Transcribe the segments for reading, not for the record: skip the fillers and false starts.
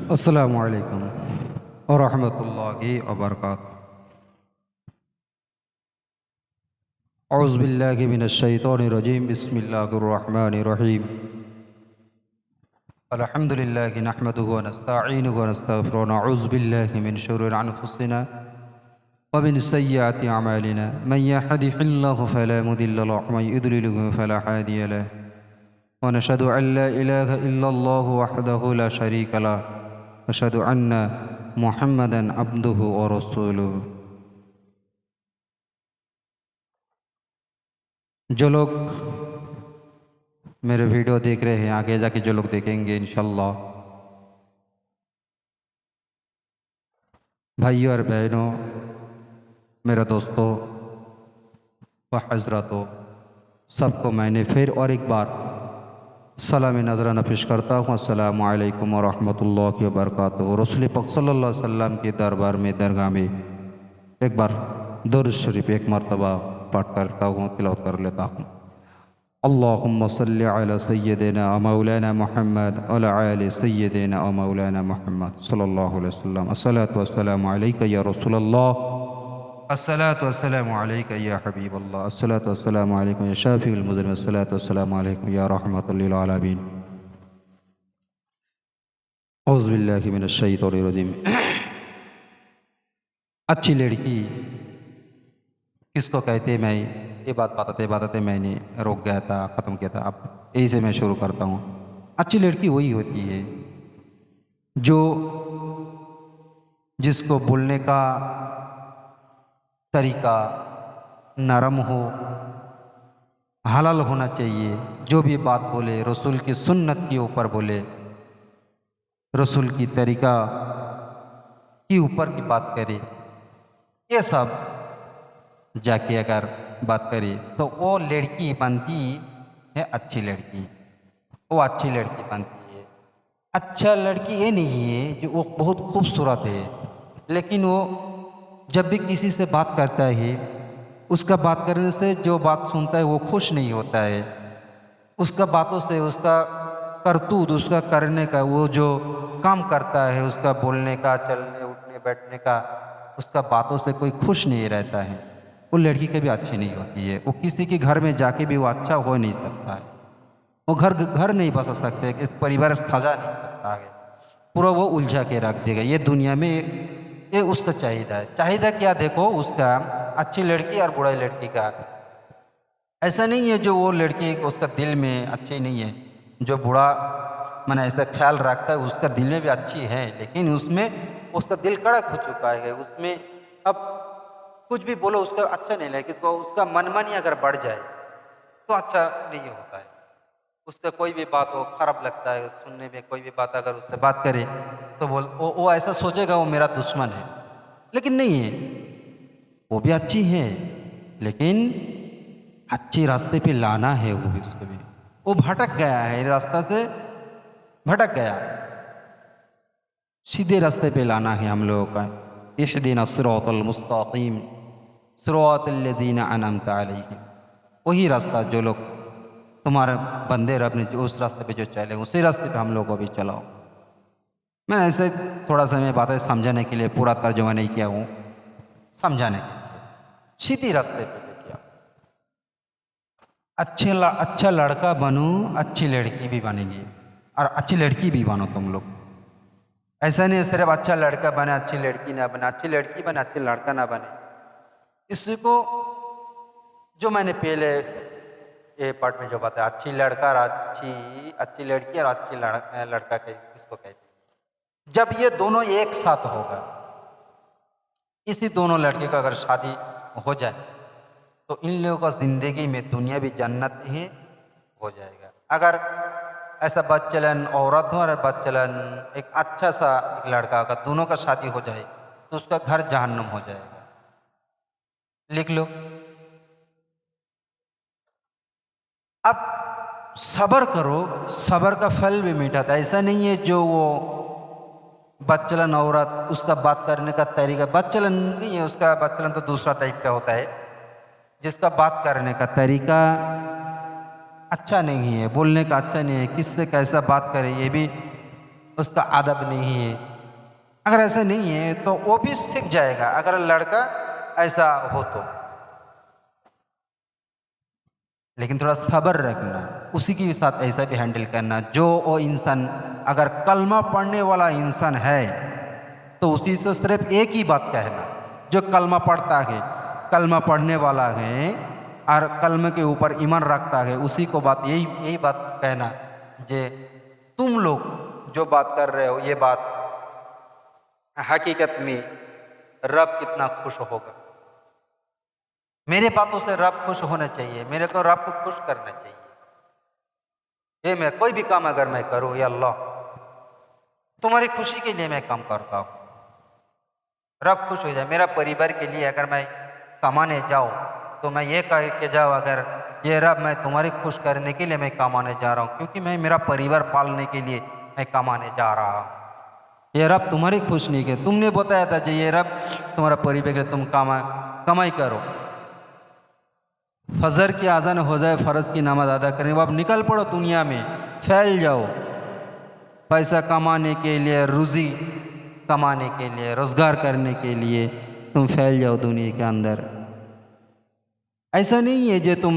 अस्सलामु अलैकुम व रहमतुल्लाहि व बरकातुहू। औज़ु बिल्लाहि मिनश शैतानिर रजीम। बिस्मिल्लाहिर रहमानिर रहीम। अल्हम्दुलिल्लाहि नहमदुहु व नस्तईनुहु व नस्तगफिरुहु व नऊज़ु बिल्लाहि मिन शुरूरि अनफुसिना व मिन सय्यिआति अमालिना। मन यहदिहिल्लाहु फला मुदिल्ल लहु व मन युद्लिलहु फला हादिय लहु। व नशहदु अन ला इलाहा इल्लल्लाहु वहदहु ला शरीका लहु व अशहदु अन्ना मुहम्मदन अब्दुहु व रसूलुहु। जो लोग मेरे वीडियो देख रहे हैं, आगे जाके जो लोग देखेंगे इंशाअल्लाह, भाइयों और बहनों, मेरे दोस्तों व हज़रतों, सबको मैंने फिर और एक बार सलाम नज़राना पेश करता हूँ। अस्सलामु अलैकुम व रहमतुल्लाहि व बरकातुहू। रसूल पाक सल्लल्लाहु अलैहि वसल्लम के दरबार में, दरगाह में एक बार दुरूद शरीफ एक मरतबा पाठ करता हूँ, तिलावत कर लेता हूँ। अल्लाहुम्मा सल्लि अला सय्यिदिना व मौलाना मुहम्मद व अला आलि सय्यिदिना व मौलाना मुहम्मद सल्लल्लाहु अलैहि वसल्लम। अस्सलातु वस्सलामु अलैका या रसूलल्लाह, अस्सलातु वस्सलामु अलैका या हबीबल्लाह, अस्सलातु वस्सलामु अलैका या शाफिउल मुज़निबीन, अस्सलातु वस्सलामु अलैका या रहमतल लिल आलमीन। औज़ु बिल्लाहि मिनश शैतानिर रजीम। अच्छी लड़की किसको कहते हैं, मैं ये बात बताते बताते मैंने रोक गया था, ख़त्म किया था। अब यही से मैं शुरू करता हूँ। अच्छी लड़की वही होती है जो जिसको बोलने का तरीका नरम हो, हलाल होना चाहिए। जो भी बात बोले रसूल की सुन्नत के ऊपर बोले, रसूल की तरीका के ऊपर की बात करे। ये सब जाके अगर बात करें तो वो लड़की बनती है अच्छी लड़की, वो अच्छी लड़की बनती है। अच्छा लड़की ये नहीं है जो वो बहुत खूबसूरत है, लेकिन वो जब भी किसी से बात करता है, उसका बात करने से जो बात सुनता है वो खुश नहीं होता है। उसका बातों से, उसका करतूत, उसका करने का, वो जो काम करता है, उसका बोलने का, चलने उठने बैठने का, उसका बातों से कोई खुश नहीं रहता है। वो लड़की कभी अच्छी नहीं होती है। वो किसी के घर में जाके भी वो अच्छा हो नहीं सकता है। वो घर नहीं बसा सकते, एक परिवार सजा नहीं सकता है। पूरा वो उलझा के रख देगा। ये दुनिया में ये उसका चाहिदा है। चाहिदा क्या देखो उसका, अच्छी लड़की और बुरी लड़की का। ऐसा नहीं है जो वो लड़की उसका दिल में अच्छी नहीं है, जो बुरा मैंने ऐसा ख्याल रखता है उसका दिल में भी अच्छी है, लेकिन उसमें उसका दिल कड़क हो चुका है। उसमें अब कुछ भी बोलो उसका अच्छा नहीं लगे, तो उसका मनमानी अगर बढ़ जाए तो अच्छा नहीं होता है। उसका कोई भी बात हो खराब लगता है सुनने में। कोई भी बात अगर उससे बात करे तो वो ऐसा सोचेगा वो मेरा दुश्मन है, लेकिन नहीं है। वो भी अच्छी है, लेकिन अच्छे रास्ते पे लाना है वो भी, उसको भी। वो भटक गया है, रास्ता से भटक गया, सीधे रास्ते पे लाना है हम लोगों का। इहदिना सिरातल मुस्तकीम सिरातल लज़ीना अनअमता अलैहिम। वही रास्ता जो लोग तुम्हारे बंदे रब ने जो उस रास्ते पे जो चले, उसी रास्ते पे हम लोग को भी चलाओ। मैं ऐसे थोड़ा सा मैं बातें समझाने के लिए पूरा तर्जुमा नहीं किया हूँ, समझाने के लिए सीधी रास्ते पे किया। अच्छा लड़का बनो, अच्छी लड़की भी बनेगी, और अच्छी लड़की भी बनो तुम लोग। ऐसा नहीं सिर्फ अच्छा लड़का बने अच्छी लड़की ना बने, अच्छी लड़की बने अच्छी लड़का ना बने। इसको जो मैंने पहले ये पार्ट में जो बताया, अच्छी लड़का और अच्छी लड़की और अच्छी लड़का किसको कहते हैं। जब ये दोनों एक साथ होगा, इसी दोनों लड़के का अगर शादी हो जाए तो इन लोगों का ज़िंदगी में दुनिया भी जन्नत ही हो जाएगा। अगर ऐसा बदचलन औरत हो और बदचलन एक अच्छा सा एक लड़का, अगर दोनों का शादी हो जाए तो उसका घर जहन्नुम हो जाएगा। लिख लो। अब सब्र करो, सब्र का फल भी मीठा था। ऐसा नहीं है जो वो बदचलन औरत, उसका बात करने का तरीका बदचलन नहीं है, उसका बदचलन तो दूसरा टाइप का होता है, जिसका बात करने का तरीका अच्छा नहीं है, बोलने का अच्छा नहीं है, किससे कैसा बात करे ये भी उसका अदब नहीं है। अगर ऐसा नहीं है तो वो भी सीख जाएगा, अगर लड़का ऐसा हो तो। लेकिन थोड़ा सब्र रखना, उसी के साथ ऐसा भी हैंडल करना। जो वो इंसान अगर कलमा पढ़ने वाला इंसान है तो उसी से सिर्फ एक ही बात कहना, जो कलमा पढ़ता है, कलमा पढ़ने वाला है और कलमे के ऊपर ईमान रखता है, उसी को बात यही यही बात कहना, जे तुम लोग जो बात कर रहे हो ये बात हकीकत में रब कितना खुश होगा। मेरे बातों से रब खुश होना चाहिए, मेरे को रब को खुश करना चाहिए। ये मैं कोई भी काम अगर मैं करूँ, या अल्लाह तुम्हारी खुशी के लिए मैं काम करता हूँ, रब खुश हो जाए। मेरा परिवार के लिए अगर मैं कमाने जाऊँ तो मैं ये कह के जाऊँ, अगर ये रब मैं तुम्हारी खुश करने के लिए मैं कमाने जा रहा हूँ, क्योंकि मैं मेरा परिवार पालने के लिए मैं कमाने जा रहा हूँ। ये रब तुम्हारी खुश नहीं के, तुमने बताया था कि ये रब तुम्हारा परिवार के लिए तुम कमाई करो। फजर की आज़ान हो जाए, फ़र्ज़ की नमाज़ अदा करें, अब निकल पड़ो दुनिया में, फैल जाओ पैसा कमाने के लिए, रुज़ी कमाने के लिए, रोज़गार करने के लिए तुम फैल जाओ दुनिया के अंदर। ऐसा नहीं है जो तुम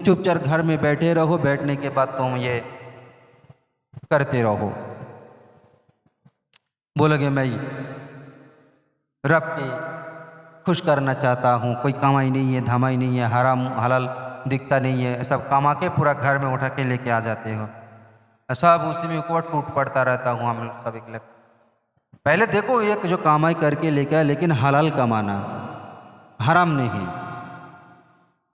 चुपचाप घर में बैठे रहो, बैठने के बाद तुम ये करते रहो, बोलोगे मैं रब की खुश करना चाहता हूँ, कोई कमाई नहीं है, धमाई नहीं है, हराम हलाल दिखता नहीं है, सब कमा के पूरा घर में उठा के लेके आ जाते हो, सब उसी में ऊपर टूट पड़ता रहता हूँ हम सब एक लग। पहले देखो एक जो कमाई करके लेके आए, लेकिन हलाल कमाना, हराम नहीं।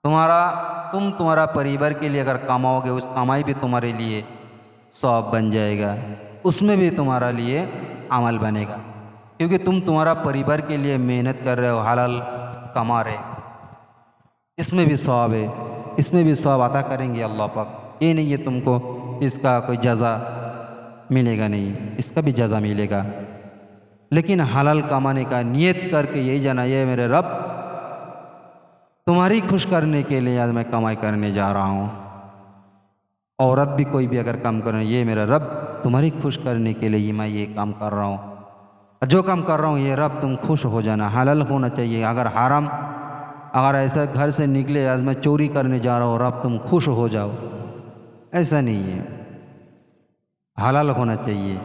तुम्हारा परिवार के लिए अगर कमाओगे, उस कमाई भी तुम्हारे लिए सवाब बन जाएगा, उसमें भी तुम्हारा लिए अमल बनेगा, क्योंकि तुम्हारा परिवार के लिए मेहनत कर रहे हो, हलाल कमा रहे, इसमें भी सवाब है, इसमें भी सवाब अता करेंगे अल्लाह पाक। ये नहीं है तुमको इसका कोई जज़ा मिलेगा, नहीं, इसका भी जज़ा मिलेगा। लेकिन हलाल कमाने का नियत करके यही जाना, ये मेरे रब तुम्हारी खुश करने के लिए आज मैं कमाई करने जा रहा हूँ। औरत भी कोई भी अगर काम कर रहे हैं, ये मेरा रब तुम्हारी खुश करने के लिए मैं ये काम कर रहा हूँ, जो काम कर रहा हूँ ये रब तुम खुश हो जाना। हलाल होना चाहिए, अगर हराम, अगर ऐसा घर से निकले आज मैं चोरी करने जा रहा हूँ, रब तुम खुश हो जाओ, ऐसा नहीं है। हलाल होना चाहिए,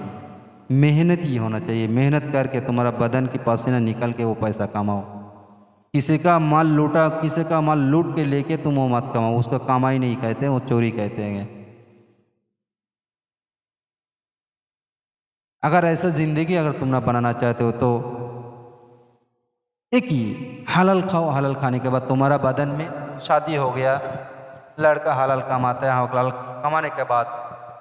मेहनती होना चाहिए, मेहनत करके तुम्हारा बदन की पसीना निकल के वो पैसा कमाओ। किसी का माल लूटा, किसी का माल लूट के लेके तुम वो मत कमाओ, उसको कमाई नहीं कहते, वो चोरी कहते हैं। अगर ऐसा ज़िंदगी अगर तुम ना बनाना चाहते हो तो एक ही हलाल खाओ, हलाल खाने के बाद तुम्हारा बदन में शादी हो गया, लड़का हलाल कमाता है, हलाल कमाने के बाद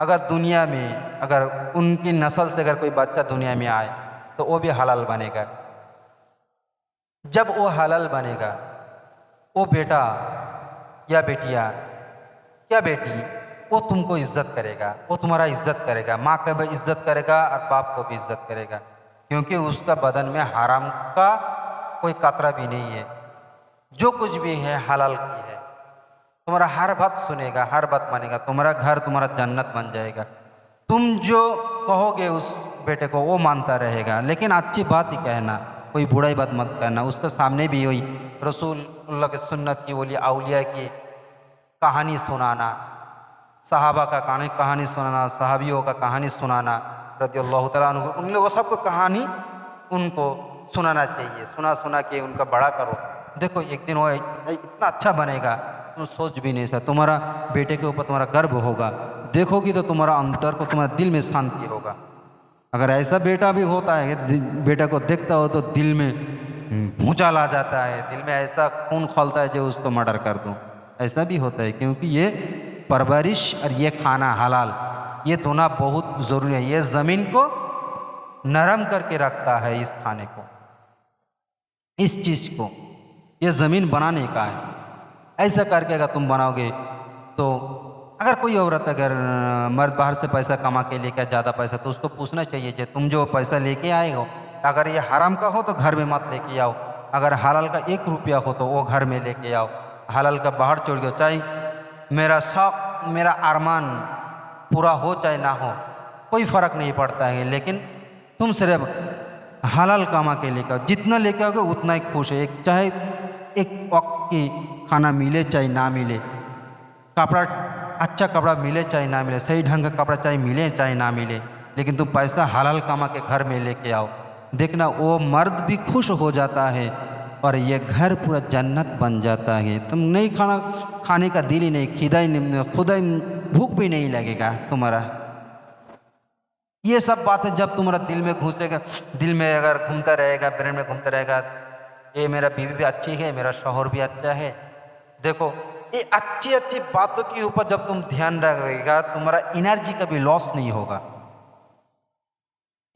अगर दुनिया में अगर उनकी नस्ल से अगर कोई बच्चा दुनिया में आए तो वो भी हलाल बनेगा। जब वो हलाल बनेगा, वो बेटा या बेटिया या बेटी वो तुमको इज्जत करेगा, वो तुम्हारा इज्जत करेगा, माँ का भी इज्जत करेगा और बाप को भी इज्जत करेगा, क्योंकि उसका बदन में हराम का कोई कतरा भी नहीं है। जो कुछ भी है हलाल की है, तुम्हारा हर बात सुनेगा, हर बात मानेगा, तुम्हारा घर तुम्हारा जन्नत बन जाएगा। तुम जो कहोगे उस बेटे को वो मानता रहेगा, लेकिन अच्छी बात ही कहना, कोई बुराई बात मत कहना। उसके सामने भी वही रसूलुल्लाह की सुन्नत की बोली, औलिया की कहानी सुनाना, सहाबा का कहानी सुनाना, सहाबियों का कहानी सुनाना रज़ियल्लाहु तआला अन्हु, उन लोगों सबको कहानी उनको सुनाना चाहिए, सुना के उनका बड़ा करो। देखो एक दिन वो इतना अच्छा बनेगा, तुम सोच भी नहीं सकते। तुम्हारा बेटे के ऊपर तुम्हारा गर्व होगा, देखोगी तो तुम्हारा अंतर को, तुम्हारे दिल में शांति होगा। अगर ऐसा बेटा भी होता है, बेटा को देखता हो तो दिल में भूचाल आ जाता है, दिल में ऐसा खून खौलता है जो उसको मर्डर कर दूँ, ऐसा भी होता है। क्योंकि ये परवरिश और ये खाना हलाल, ये दोनों बहुत ज़रूरी है। ये ज़मीन को नरम करके रखता है, इस खाने को, इस चीज़ को, ये ज़मीन बनाने का है। ऐसा करके अगर तुम बनाओगे तो अगर कोई औरत, अगर मर्द बाहर से पैसा कमा के लेकर ज़्यादा पैसा, तो उसको पूछना चाहिए कि तुम जो पैसा लेके आए हो, अगर ये हराम का हो तो घर में मत लेके आओ, अगर हलाल का 1 रुपया हो तो वो घर में लेके आओ, हलाल का बाहर छोड़ दो। चाहे मेरा शौक़, मेरा अरमान पूरा हो चाहे ना हो, कोई फ़र्क नहीं पड़ता है, लेकिन तुम सिर्फ हलाल कमा के लेकर आओ, जितना लेकर आओगे उतना ही खुश है। एक चाहे एक वक्त की खाना मिले चाहे ना मिले, कपड़ा अच्छा कपड़ा मिले चाहे ना मिले, सही ढंग का कपड़ा चाहे मिले चाहे ना मिले, लेकिन तुम पैसा हलाल कमा के घर में लेके आओ, देखना वो मर्द भी खुश हो जाता है और ये घर पूरा जन्नत बन जाता है। तुम नहीं खाने का दिल ही नहीं, खिदा ही नहीं, खुदा भूख भी नहीं लगेगा तुम्हारा। ये सब बातें जब तुम्हारा दिल में घुसेगा, दिल में अगर घूमता रहेगा, ब्रेन में घूमता रहेगा, ये मेरा बीवी भी अच्छी है, मेरा शौहर भी अच्छा है, देखो ये अच्छी अच्छी बातों के ऊपर जब तुम ध्यान रखेगा, तुम्हारा एनर्जी कभी लॉस नहीं होगा,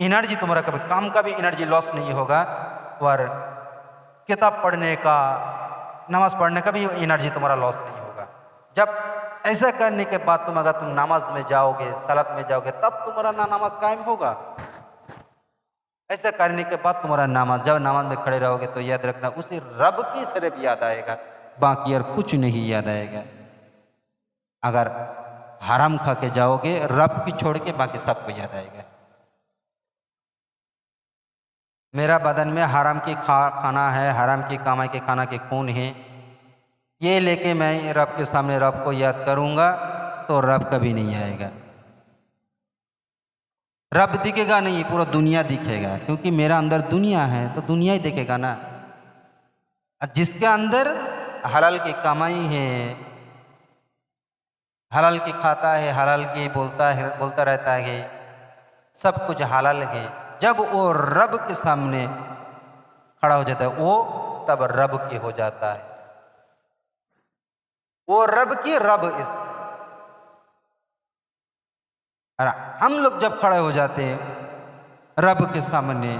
एनर्जी तुम्हारा कभी काम का भी एनर्जी लॉस नहीं होगा, और किताब पढ़ने का, नमाज पढ़ने का भी एनर्जी तुम्हारा लॉस नहीं होगा। जब ऐसा करने के बाद तुम अगर तुम नमाज में जाओगे, सलात में जाओगे, तब तुम्हारा ना नमाज कायम होगा। ऐसा करने के बाद तुम्हारा नमाज, जब नमाज में खड़े रहोगे तो याद रखना उसे रब की सिर्फ याद आएगा, बाकी और कुछ नहीं याद आएगा। अगर हराम खा के जाओगे, रब की छोड़ के बाकी सबको याद आएगा। मेरा बदन में हराम की खाना है, हराम की कमाई के खाना के खून है, ये लेके मैं रब के सामने रब को याद करूंगा तो रब कभी नहीं आएगा। रब दिखेगा नहीं, पूरा दुनिया दिखेगा, क्योंकि मेरा अंदर दुनिया है तो दुनिया ही दिखेगा ना। जिसके अंदर हलाल की कमाई है, हलाल की खाता है, हलाल की बोलता रहता है, सब कुछ हलाल है, जब वो रब के सामने खड़ा हो जाता है, वो तब रब की हो जाता है, वो रब की रब इस। और हम लोग जब खड़े हो जाते हैं रब के सामने,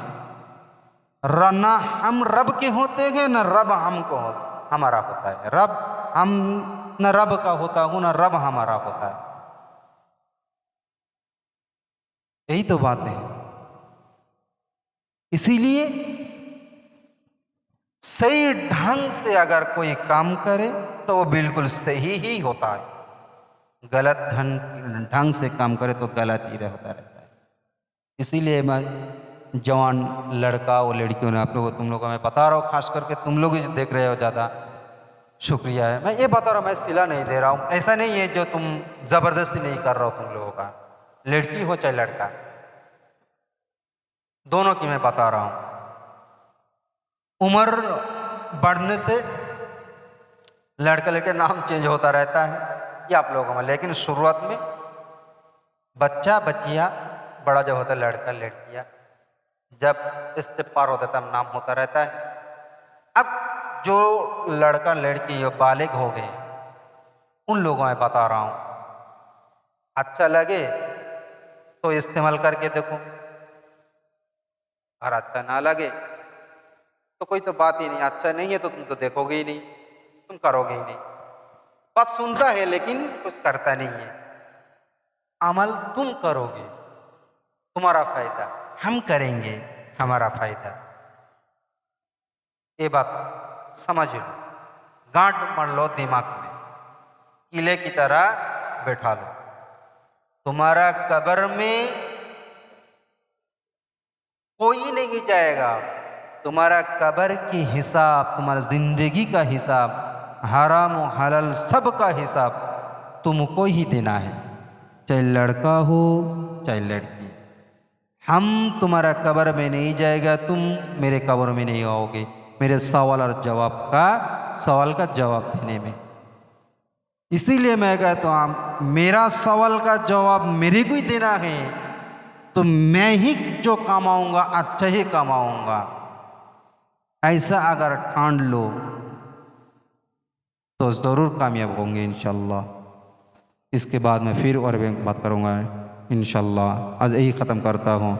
ना हम रब के होते हैं न रब हमको हमारा होता है, रब हम न रब का होता हूं न रब हमारा होता है। यही तो बात है। इसीलिए सही ढंग से अगर कोई काम करे तो वो बिल्कुल सही ही होता है, गलत ढंग से काम करे तो गलत ही होता रहता है। इसीलिए मैं जवान लड़का और लड़कियों ने, आप लोगों तुम लोगों को मैं बता रहा हूँ, खास करके तुम लोग ही देख रहे हो ज़्यादा, शुक्रिया है। मैं ये बता रहा हूँ, मैं सिला नहीं दे रहा हूँ, ऐसा नहीं है जो तुम ज़बरदस्ती नहीं कर रहा हो तुम लोगों का, लड़की हो चाहे लड़का, दोनों की मैं बता रहा हूँ। उम्र बढ़ने से लड़का लड़के नाम चेंज होता रहता है, ये आप लोगों में, लेकिन शुरुआत में बच्चा बच्चिया, बड़ा जब होता है लड़का लड़किया, जब स्टेप पार होता है तब नाम होता रहता है। अब जो लड़का लड़की बालिग हो गए, उन लोगों में बता रहा हूँ, अच्छा लगे तो इस्तेमाल करके देखो, और अच्छा ना लगे तो कोई तो बात ही नहीं, अच्छा नहीं है तो तुम तो देखोगे ही नहीं, तुम करोगे ही नहीं। बात सुनता है लेकिन कुछ करता नहीं है। अमल तुम करोगे, तुम्हारा फायदा, हम करेंगे, हमारा फायदा। ये बात समझ लो, गांठ मार लो दिमाग में, किले की तरह बैठा लो। तुम्हारा कब्र में कोई नहीं जाएगा, तुम्हारा कब्र की हिसाब, तुम्हारा जिंदगी का हिसाब, हराम और हलाल सब का हिसाब तुमको ही देना है, चाहे लड़का हो चाहे लड़की। हम तुम्हारा कब्र में नहीं जाएगा, तुम मेरे कब्र में नहीं आओगे, मेरे सवाल और सवाल का जवाब देने में। इसीलिए मैं कहता हूँ, मेरा सवाल का जवाब मेरे को ही देना है, तो मैं ही जो कमाऊंगा अच्छा ही कमाऊंगा, ऐसा अगर ठान लो तो ज़रूर कामयाब होंगे इंशाल्लाह। इसके बाद मैं फिर और भी बात करूँगा इंशाल्लाह। आज यही ख़त्म करता हूँ।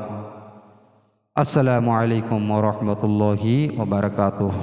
अस्सलामु अलैकुम व रहमतुल्लाहि व बरकातुहू।